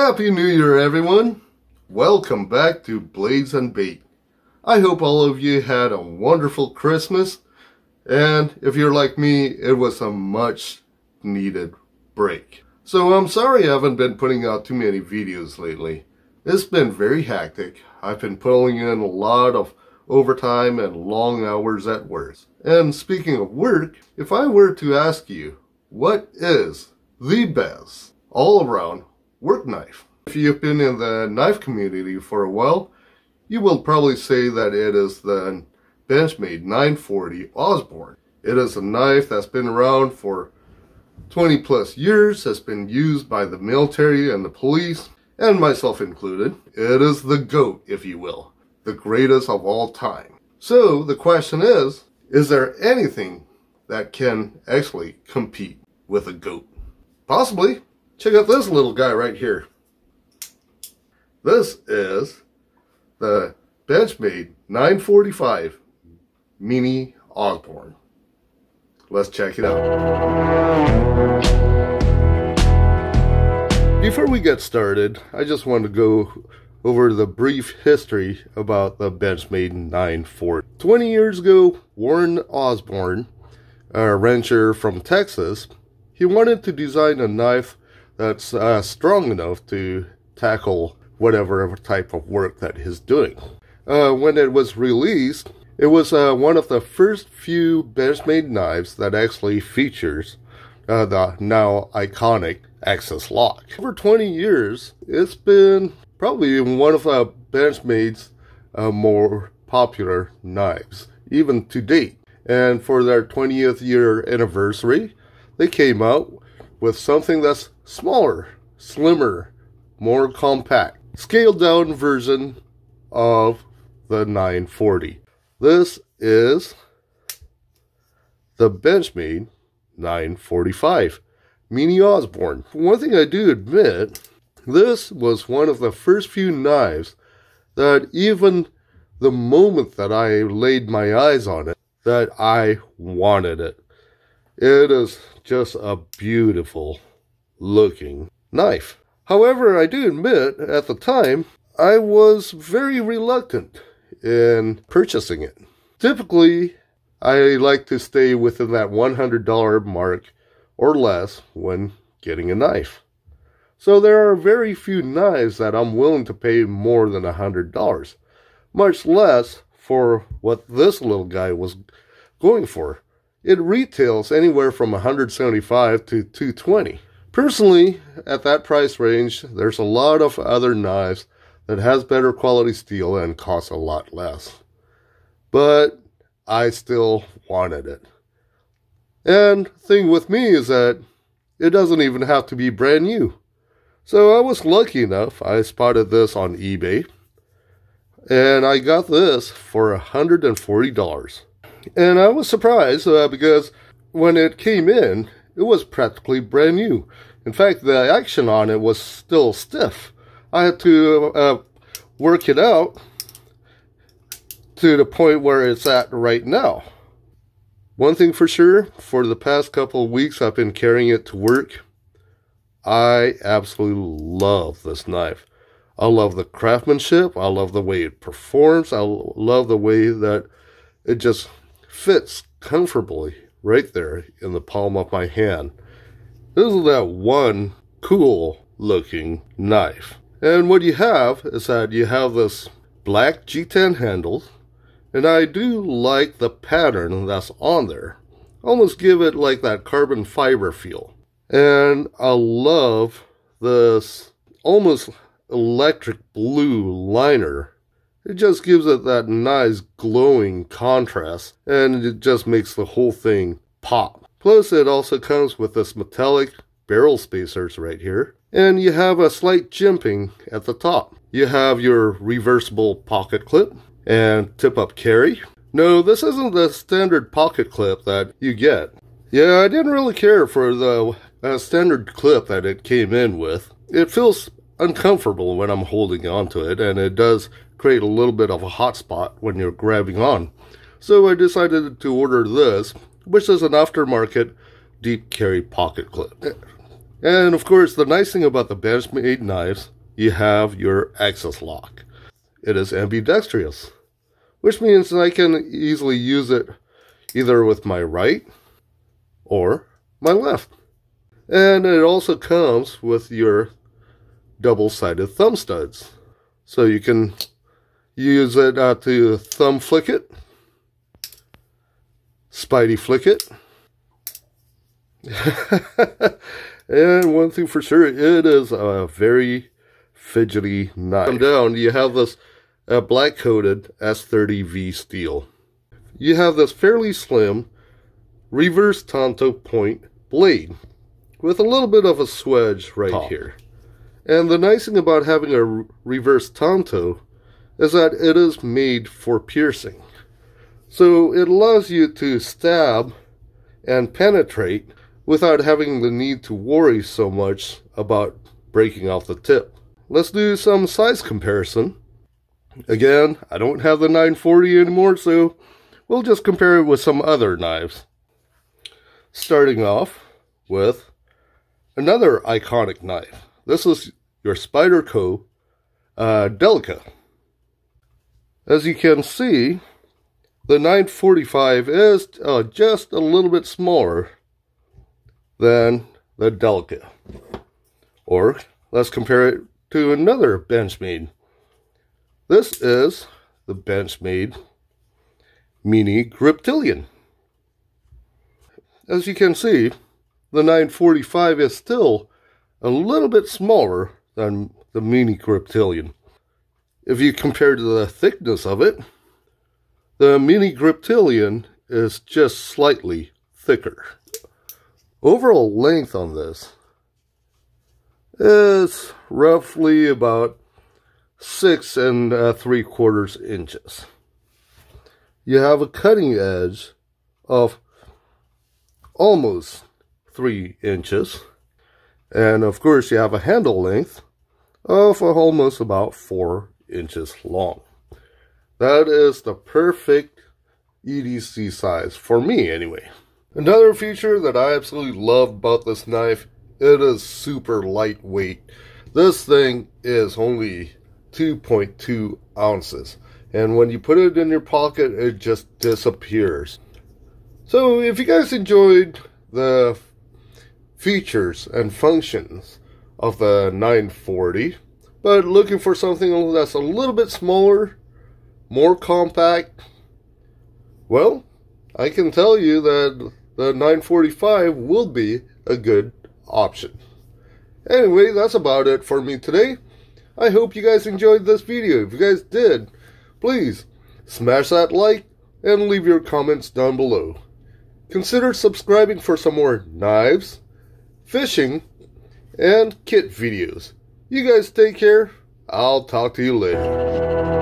Happy New Year, everyone! Welcome back to Blades and Bait. I hope all of you had a wonderful Christmas, and if you're like me, it was a much needed break. So I'm sorry I haven't been putting out too many videos lately. It's been very hectic. I've been pulling in a lot of overtime and long hours at work. And speaking of work, if I were to ask you, what is the best all-around work knife? If you've been in the knife community for a while, you will probably say that it is the Benchmade 940 Osborne. It is a knife that's been around for 20 plus years, has been used by the military and the police, and myself included. It is the GOAT, if you will, the greatest of all time. So the question is there anything that can actually compete with a GOAT? Possibly. Check out this little guy right here. This is the Benchmade 945 Mini Osborne. Let's check it out. Before we get started, I just want to go over the brief history about the Benchmade 940. 20 years ago, Warren Osborne, a rancher from Texas, he wanted to design a knife that's strong enough to tackle whatever type of work that he's doing. When it was released, it was one of the first few Benchmade knives that actually features the now iconic Axis lock. Over 20 years, it's been probably one of Benchmade's more popular knives, even to date. And for their 20th year anniversary, they came out with something that's smaller, slimmer, more compact, scaled down version of the 940. This is the Benchmade 945 Mini Osborne. One thing I do admit, this was one of the first few knives that even the moment that I laid my eyes on it, that I wanted it. It is just a beautiful looking knife. However, I do admit, at the time, I was very reluctant in purchasing it. Typically, I like to stay within that $100 mark or less when getting a knife. So there are very few knives that I'm willing to pay more than $100, much less for what this little guy was going for. It retails anywhere from $175 to $220. Personally, at that price range, there's a lot of other knives that has better quality steel and cost a lot less. But I still wanted it. And the thing with me is that it doesn't even have to be brand new. So I was lucky enough, I spotted this on eBay, and I got this for $140. And I was surprised because when it came in, it was practically brand new. In fact, the action on it was still stiff. I had to work it out to the point where it's at right now. One thing for sure, for the past couple of weeks I've been carrying it to work. I absolutely love this knife. I love the craftsmanship. I love the way it performs. I love the way that it just fits comfortably right there in the palm of my hand. This is that one cool looking knife. And what you have is that you have this black G10 handle, and I do like the pattern that's on there. Almost give it like that carbon fiber feel. And I love this almost electric blue liner. It just gives it that nice glowing contrast, and it just makes the whole thing pop. Plus, it also comes with this metallic barrel spacers right here, and you have a slight jimping at the top. You have your reversible pocket clip and tip-up carry. No, this isn't the standard pocket clip that you get. Yeah, I didn't really care for the standard clip that it came in with. It feels uncomfortable when I'm holding onto it, and it does create a little bit of a hot spot when you're grabbing on. So I decided to order this, which is an aftermarket deep carry pocket clip. And of course, the nice thing about the Benchmade knives, you have your axis lock. It is ambidextrous, which means I can easily use it either with my right or my left. And it also comes with your double-sided thumb studs. So you can use it to thumb flick it, spidey flick it. And one thing for sure, it is a very fidgety knife. Come down, you have this black-coated S30V steel. You have this fairly slim reverse tanto point blade with a little bit of a swedge right here. And the nice thing about having a reverse tanto is that it is made for piercing. So it allows you to stab and penetrate without having the need to worry so much about breaking off the tip. Let's do some size comparison. Again, I don't have the 940 anymore, so we'll just compare it with some other knives. Starting off with another iconic knife. This is your Spyderco Delica. As you can see, the 945 is just a little bit smaller than the Delica. Or let's compare it to another Benchmade. This is the Benchmade Mini Griptilian. As you can see, the 945 is still a little bit smaller than the Mini Griptilian. If you compare to the thickness of it, the Mini Griptilian is just slightly thicker. Overall length on this is roughly about 6 3/4 inches. You have a cutting edge of almost 3 inches. And of course you have a handle length of almost about 4 inches long. That is the perfect EDC size, for me anyway. Another feature that I absolutely love about this knife, it is super lightweight. This thing is only 2.2 ounces. And when you put it in your pocket, it just disappears. So if you guys enjoyed the features and functions of the 940, but looking for something that's a little bit smaller, more compact, well, I can tell you that the 945 will be a good option. Anyway, that's about it for me today. I hope you guys enjoyed this video. If you guys did, please smash that like and leave your comments down below. Consider subscribing for some more knives, fishing, and kit videos. You guys take care. I'll talk to you later.